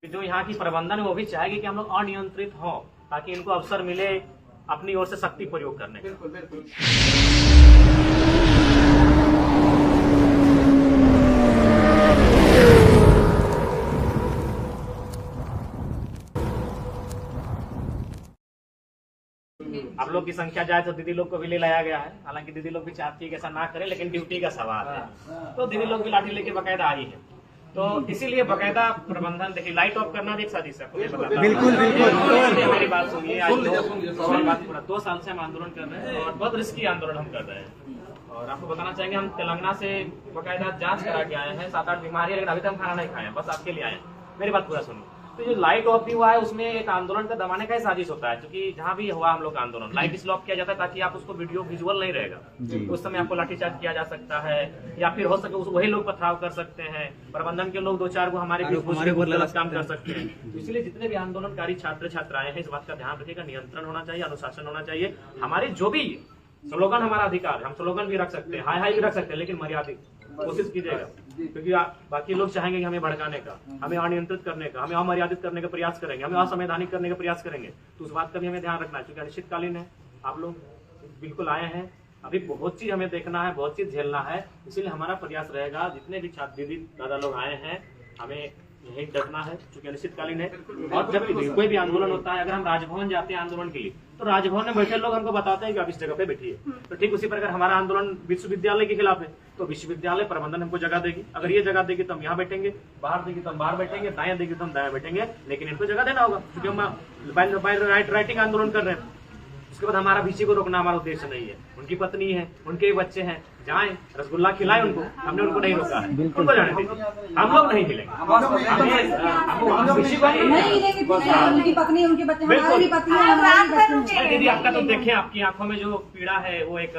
जो यहाँ की प्रबंधन है वो भी चाहेगी कि हम लोग अनियंत्रित हों, ताकि इनको अवसर मिले अपनी ओर से शक्ति प्रयोग करने का। बिल्कुल बिल्कुल। आप लोग की संख्या जाए तो दीदी लोग को भी ले लाया गया है। हालांकि दीदी लोग भी चाहती है कि ऐसा ना करें, लेकिन ड्यूटी का सवाल है, तो दीदी लोग भी लाठी लेके बकायदा आई है। तो इसीलिए बकायदा प्रबंधन, देखिए लाइट ऑफ करना भी एक साजिश है। बिल्कुल बिल्कुल। मेरी बात सुनिए, आज मेरी बात पूरा 2 साल से हम आंदोलन कर रहे हैं और बहुत रिस्की आंदोलन हम कर रहे हैं। और आपको बताना चाहेंगे, हम तेलंगाना से बकायदा जांच करा के आए हैं, 7-8 बीमारी, लेकिन अभी तक हम खाना नहीं खाए हैं, बस आपके लिए आए हैं। मेरी बात पूरा सुनिए। तो जो लाइट ऑफ भी हुआ है उसमें एक आंदोलन का दबाने का ही साजिश होता है, क्योंकि जहाँ भी हुआ हम लोग का आंदोलन लाइट इसलिए ऑफ किया जाता है ताकि आप उसको वीडियो विजुअल नहीं रहेगा, उस समय आपको लाठीचार्ज किया जा सकता है, या फिर हो सके वही लोग पथराव कर सकते हैं, प्रबंधन के लोग 2-4 को हमारे गलत काम कर सकते हैं। तो इसलिए जितने भी आंदोलनकारी छात्र छात्राएं हैं, इस बात का ध्यान रखिएगा, नियंत्रण होना चाहिए, अनुशासन होना चाहिए। हमारे जो भी स्लोगन, हमारा अधिकार है, हम स्लोगन भी रख सकते हैं, हाई हाई भी रख सकते हैं, लेकिन मर्यादित कोशिश कीजिएगा, क्योंकि बाकी लोग चाहेंगे कि हमें भड़काने का, हमें अनियंत्रित करने का, हमें अमर्यादित करने का प्रयास करेंगे, हमें असंवैधानिक करने का प्रयास करेंगे। तो उस बात का भी हमें ध्यान रखना है, क्योंकि अनिश्चितकालीन है। आप लोग बिल्कुल आए हैं, अभी बहुत चीज हमें देखना है, बहुत चीज झेलना है। इसीलिए हमारा प्रयास रहेगा, जितने भी छात्र दीदी दादा लोग आए हैं, हमें यही डरना है, क्योंकि अनिश्चितकालीन है। और जब कोई भी आंदोलन होता है, अगर हम राजभवन जाते हैं आंदोलन के लिए, तो राजभवन में बैठे लोग हमको बताते हैं कि आप इस जगह पे बैठिए। तो ठीक उसी प्रकार हमारा आंदोलन विश्वविद्यालय के खिलाफ है, तो विश्वविद्यालय प्रबंधन हमको जगह देगी। अगर ये जगह देगी तो हम यहाँ बैठेंगे, बाहर देगी तो हम बाहर बैठेंगे, दाएं देगी तो हम दाएं बैठेंगे, लेकिन इनको जगह देना होगा, क्योंकि हम राइटिंग आंदोलन कर रहे हैं। उसके बाद हमारा बीसी को रोकना हमारा उद्देश्य नहीं है। उनकी पत्नी है, उनके बच्चे हैं, जाएं रसगुल्ला खिलाएं उनको, हमने उनको नहीं रोका है, उनको जाने दीजिए, हम लोग नहीं हिलेंगे। उनकी पत्नी, उनके बच्चे, हमारी पत्नी, हमारे बच्चे। दीदी आपका तो देखें, आपकी आंखों में जो पीड़ा है वो एक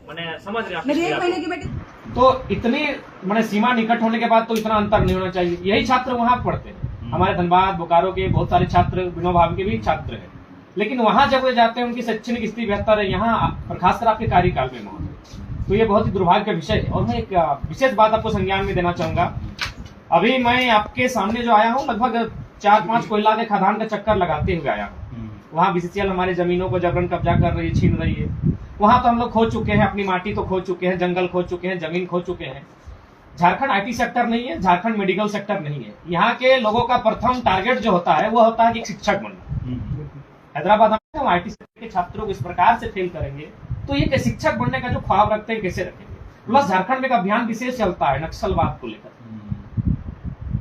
मैंने समझ रहे मेरी 1 महीने की बेटी। तो इतनी मैंने सीमा निकट होने के बाद तो इतना अंतर नहीं होना चाहिए। यही छात्र वहाँ पढ़ते हैं, हमारे धनबाद बोकारो के बहुत सारे छात्र, विनोबा भावे के भी छात्र हैं, लेकिन वहां जब वे जाते हैं उनकी शैक्षणिक स्थिति बेहतर है यहाँ, खासकर आपके कार्यकाल में महोदय। तो ये बहुत ही दुर्भाग्य का विषय है। और मैं एक विशेष बात आपको संज्ञान में देना चाहूंगा। अभी मैं आपके सामने जो आया हूँ, लगभग 4-5 कोयला के खदान का चक्कर लगाते हुए आया हूँ। वहाँ बीसीसीएल हमारे जमीनों को जबरन कब्जा कर रही है, छीन रही है। वहां तो हम लोग खो चुके हैं, अपनी माटी तो खो चुके हैं, जंगल खो चुके हैं, जमीन खो चुके हैं। झारखंड आईटी सेक्टर नहीं है, झारखंड मेडिकल सेक्टर नहीं है। यहाँ के लोगों का प्रथम टारगेट जो होता है वो होता है कि शिक्षक बनना। हैदराबाद हम आईटी सेक्टर के छात्रों को इस प्रकार से फेल करेंगे तो ये शिक्षक बनने का जो ख्वाब रखते हैं कैसे रखेंगे। प्लस झारखंड में एक अभियान विशेष चलता है नक्सलवाद को लेकर।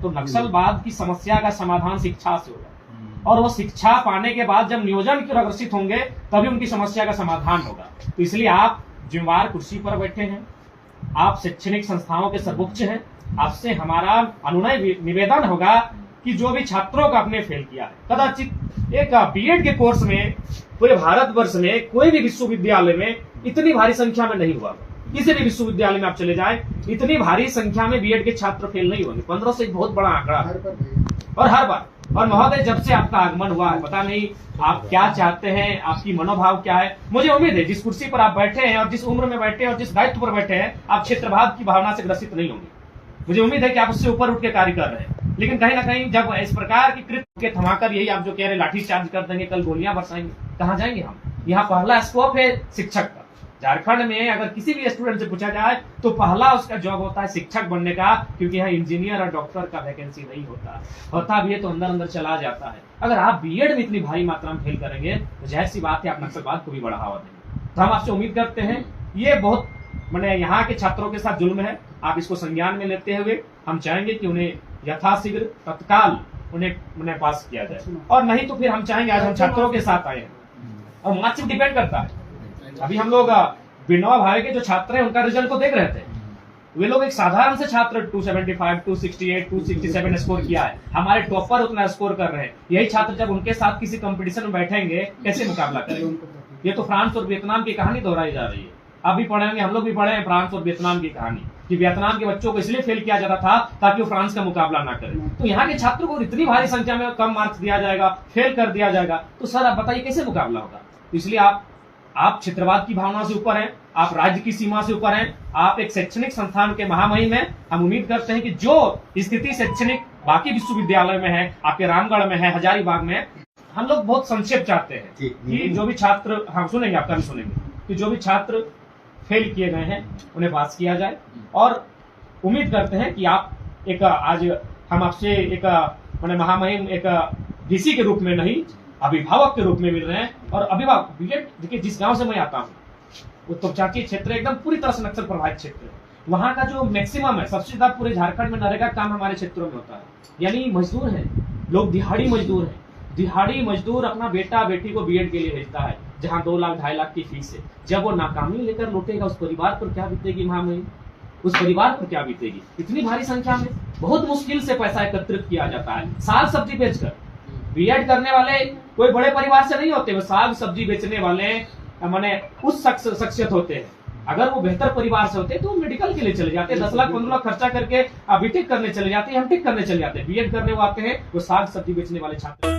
तो नक्सलवाद की समस्या का समाधान शिक्षा से होगा, और वो शिक्षा पाने के बाद जब नियोजन की ओर अग्रसित होंगे तभी उनकी समस्या का समाधान होगा। तो इसलिए आप जिम्मेवार कुर्सी पर बैठे हैं, आप शैक्षणिक संस्थाओं के सर्वोच्च हैं। आपसे हमारा अनुनय निवेदन होगा कि जो भी छात्रों का आपने फेल किया है, कदाचित एक बीएड के कोर्स में पूरे भारतवर्ष में कोई भी विश्वविद्यालय में इतनी भारी संख्या में नहीं हुआ। किसी भी विश्वविद्यालय में आप चले जाए, इतनी भारी संख्या में बीएड के छात्र फेल नहीं होंगे। 15 से एक बहुत बड़ा आंकड़ा है, और हर बार। और महोदय, जब से आपका आगमन हुआ है, पता नहीं आप क्या चाहते हैं, आपकी मनोभाव क्या है। मुझे उम्मीद है जिस कुर्सी पर आप बैठे हैं और जिस उम्र में बैठे हैं और जिस दायित्व पर बैठे हैं, आप क्षेत्रवाद की भावना से ग्रसित नहीं होंगे। मुझे उम्मीद है कि आप उससे ऊपर उठ के कार्य कर रहे हैं। लेकिन कहीं ना कहीं जब इस प्रकार की कृत्य के थमाकर, यही आप जो कह रहे लाठी चार्ज कर देंगे, कल गोलियां बरसाएंगे, कहाँ जाएंगे हम। यहाँ पहला स्कोप है शिक्षक का। झारखंड में अगर किसी भी स्टूडेंट से पूछा जाए तो पहला उसका जॉब होता है शिक्षक बनने का, क्योंकि यहाँ इंजीनियर और डॉक्टर का वैकेंसी नहीं होता भी है तो अंदर अंदर चला जाता है। अगर आप बीएड में इतनी भारी मात्रा में फेल करेंगे तो जाहिर सी बात है आप नक्सलवाद को भी बढ़ावा देंगे। तो हम आपसे उम्मीद करते हैं, ये बहुत मैंने यहाँ के छात्रों के साथ जुल्म है, आप इसको संज्ञान में लेते हुए हम चाहेंगे कि उन्हें यथाशीघ्र तत्काल उन्हें पास किया जाए। और नहीं तो फिर हम चाहेंगे, आज हम छात्रों के साथ आए हैं और मार्क्स डिपेंड करता है। अभी हम लोग विनोबा भावे के जो छात्र हैं उनका रिजल्ट को देख रहे थे। वे लोग एक साधारण से छात्र 275, 268, 267 स्कोर किया है। हमारे टॉपर उतना स्कोर कर रहे हैं। यही छात्र जब उनके साथ किसी कंपटीशन में बैठेंगे कैसे मुकाबला करेंगे। ये तो फ्रांस और वियतनाम की कहानी दोहराई जा रही है। अभी पढ़ेंगे, हम लोग भी पढ़े हैं फ्रांस और वियतनाम की कहानी, कि वियतनाम के बच्चों को इसलिए फेल किया जाता था ताकि वो फ्रांस का मुकाबला ना करें। तो यहाँ के छात्रों को इतनी भारी संख्या में कम मार्क्स दिया जाएगा, फेल कर दिया जाएगा, तो सर आप बताइए कैसे मुकाबला होगा। तो इसलिए आप क्षेत्रवाद की भावना से ऊपर हैं, आप राज्य की सीमा से ऊपर हैं, आप एक शैक्षणिक संस्थान के महामहिम हैं। हम उम्मीद करते हैं कि जो स्थिति शैक्षणिक बाकी विश्वविद्यालय में है, आपके रामगढ़ में है, हजारीबाग में है। हम लोग बहुत संक्षेप चाहते हैं कि जो भी छात्र, हम सुनेंगे, आपका भी सुनेंगे, कि जो भी छात्र फेल किए गए हैं उन्हें पास किया जाए। और उम्मीद करते हैं कि आप एक आज हम आपसे एक मैंने महामहिम एक डीसी के रूप में नहीं, अभिभावक के रूप में मिल रहे हैं। और अभिभावक बीएड, देखिए जिस गांव से मैं आता हूँ वो तोपचाची क्षेत्र एकदम पूरी तरह से नक्सल प्रभावित क्षेत्र है। वहाँ का जो मैक्सिमम है, सबसे ज्यादा पूरे झारखंड में नरेगा काम हमारे क्षेत्रों में होता है। यानी मजदूर है लोग, दिहाड़ी मजदूर है। दिहाड़ी मजदूर अपना बेटा बेटी को बीएड के लिए भेजता है, जहाँ 2 लाख 2.5 लाख की फीस है। जब वो नाकामी लेकर लौटेगा, उस परिवार पर क्या बीतेगी महामहिम, उस परिवार पर क्या बीतेगी। इतनी भारी संख्या में बहुत मुश्किल से पैसा एकत्रित किया जाता है, साग सब्जी बेचकर। बीएड करने वाले कोई बड़े परिवार से नहीं होते, वो साग सब्जी बेचने वाले माने उस शख्सियत होते हैं। अगर वो बेहतर परिवार से होते तो मेडिकल के लिए चले जाते, 10 लाख 15 लाख खर्चा करके बीटेक करने चले जाते, एमटेक करने चले जाते। बीएड करने वो आते हैं, वो साग सब्जी बेचने वाले छात्र।